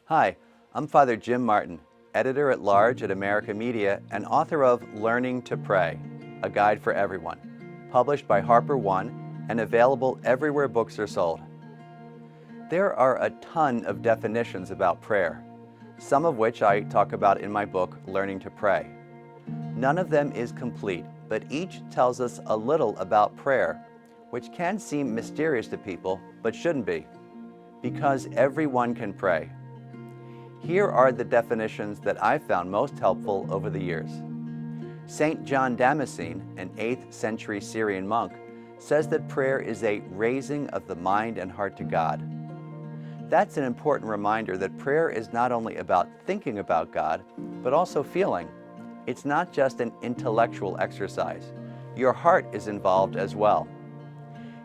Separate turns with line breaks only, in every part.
Hi, I'm Father Jim Martin, editor-at-large at America Media and author of Learning to Pray, a guide for everyone, published by Harper One and available everywhere books are sold. There are a ton of definitions about prayer, some of which I talk about in my book, Learning to Pray. None of them is complete, but each tells us a little about prayer, which can seem mysterious to people, but shouldn't be, because everyone can pray. Here are the definitions that I've found most helpful over the years. St. John Damascene, an 8th century Syrian monk, says that prayer is a raising of the mind and heart to God. That's an important reminder that prayer is not only about thinking about God, but also feeling. It's not just an intellectual exercise. Your heart is involved as well.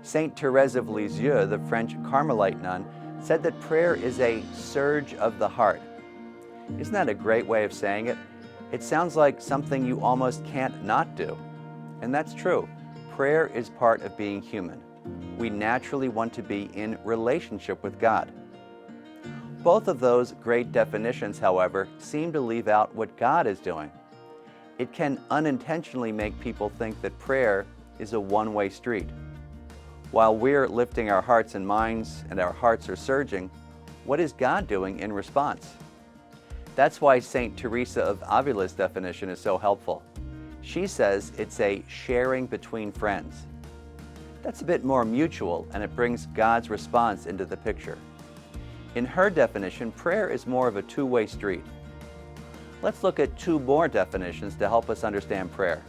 St. Therese of Lisieux, the French Carmelite nun, said that prayer is a surge of the heart. Isn't that a great way of saying it? It sounds like something you almost can't not do. And that's true. Prayer is part of being human. We naturally want to be in relationship with God. Both of those great definitions, however, seem to leave out what God is doing. It can unintentionally make people think that prayer is a one-way street. While we're lifting our hearts and minds and our hearts are surging, what is God doing in response? That's why St. Therese of Avila's definition is so helpful. She says it's a sharing between friends. That's a bit more mutual, and it brings God's response into the picture. In her definition, prayer is more of a two-way street. Let's look at two more definitions to help us understand prayer.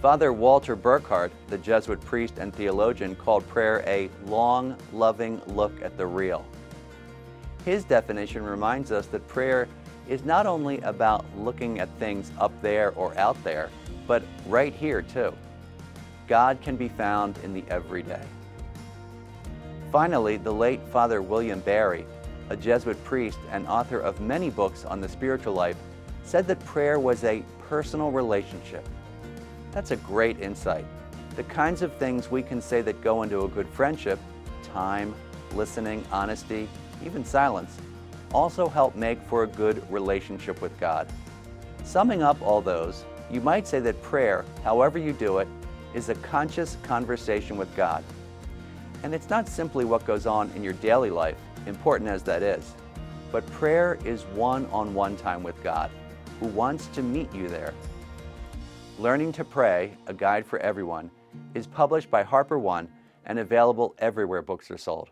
Father Walter Burkhardt, the Jesuit priest and theologian, called prayer a long, loving look at the real. His definition reminds us that prayer is not only about looking at things up there or out there, but right here too. God can be found in the everyday. Finally, the late Father William Barry, a Jesuit priest and author of many books on the spiritual life, said that prayer was a personal relationship. That's a great insight. The kinds of things we can say that go into a good friendship, time, listening, honesty, even silence, also help make for a good relationship with God. Summing up all those, you might say that prayer, however you do it, is a conscious conversation with God. And it's not simply what goes on in your daily life, important as that is, but prayer is one-on-one time with God, who wants to meet you there. Learning to Pray, a guide for everyone, is published by Harper One and available everywhere books are sold.